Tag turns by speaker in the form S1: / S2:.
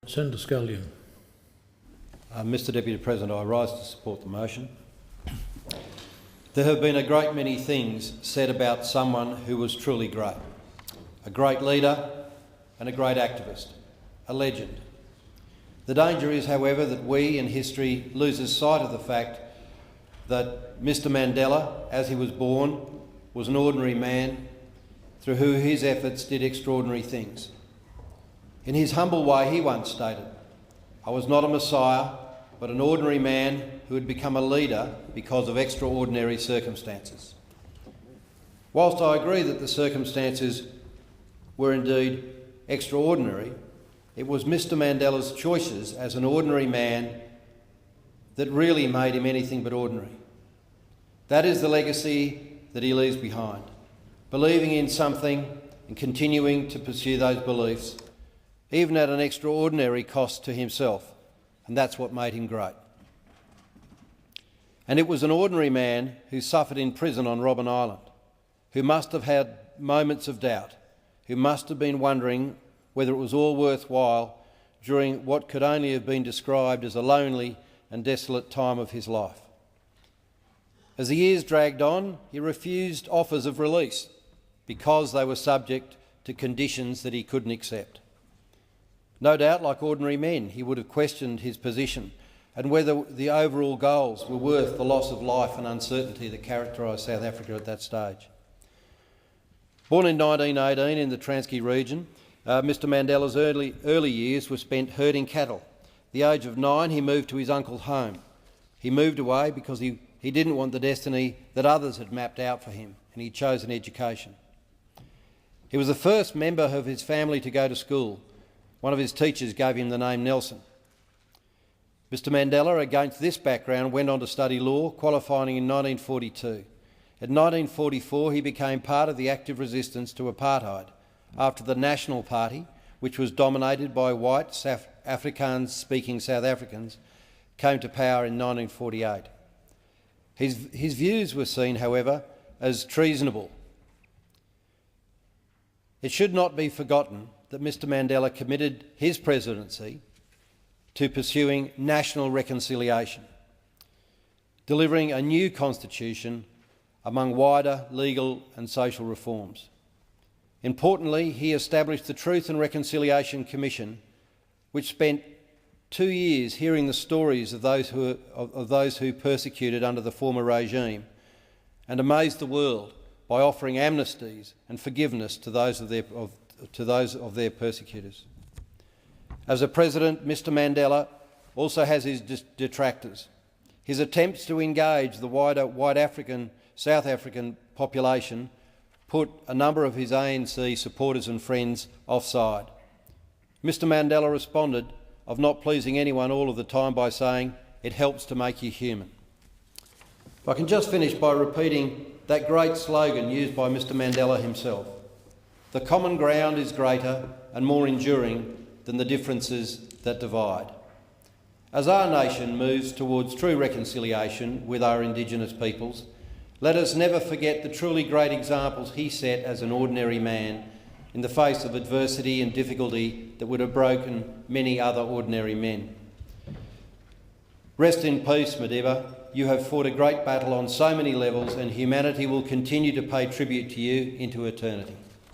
S1: Senator Scullion.
S2: Mr Deputy President, I rise to support the motion. There have been a great many things said about someone who was truly great. A great leader and a great activist, a legend. The danger is, however, that we in history loses sight of the fact that Mr Mandela, as he was born, was an ordinary man through who his efforts did extraordinary things. In his humble way, he once stated, "I was not a messiah, but an ordinary man who had become a leader because of extraordinary circumstances." Whilst I agree that the circumstances were indeed extraordinary, it was Mr Mandela's choices as an ordinary man that really made him anything but ordinary. That is the legacy that he leaves behind, believing in something and continuing to pursue those beliefs, even at an extraordinary cost to himself, and that's what made him great. And it was an ordinary man who suffered in prison on Robben Island, who must have had moments of doubt, who must have been wondering whether it was all worthwhile during what could only have been described as a lonely and desolate time of his life. As the years dragged on, he refused offers of release because they were subject to conditions that he couldn't accept. No doubt, like ordinary men, he would have questioned his position and whether the overall goals were worth the loss of life and uncertainty that characterised South Africa at that stage. Born in 1918 in the Transkei region, Mr Mandela's early years were spent herding cattle. At the age of 9, he moved to his uncle's home. He moved away because he didn't want the destiny that others had mapped out for him, and he chose an education. He was the first member of his family to go to school. One of his teachers gave him the name Nelson. Mr Mandela, against this background, went on to study law, qualifying in 1942. In 1944, he became part of the active resistance to apartheid after the National Party, which was dominated by white Afrikaans-speaking South Africans, came to power in 1948. His views were seen, however, as treasonable. It should not be forgotten that Mr Mandela committed his presidency to pursuing national reconciliation, delivering a new constitution among wider legal and social reforms. Importantly, he established the Truth and Reconciliation Commission, which spent 2 years hearing the stories of those who persecuted under the former regime and amazed the world by offering amnesties and forgiveness to those of their persecutors. As a president, Mr Mandela also has his detractors. His attempts to engage the wider South African population put a number of his ANC supporters and friends offside. Mr Mandela responded of not pleasing anyone all of the time by saying, "It helps to make you human." If I can just finish by repeating that great slogan used by Mr Mandela himself: "The common ground is greater and more enduring than the differences that divide." As our nation moves towards true reconciliation with our Indigenous peoples, let us never forget the truly great examples he set as an ordinary man in the face of adversity and difficulty that would have broken many other ordinary men. Rest in peace, Mandela. You have fought a great battle on so many levels, and humanity will continue to pay tribute to you into eternity.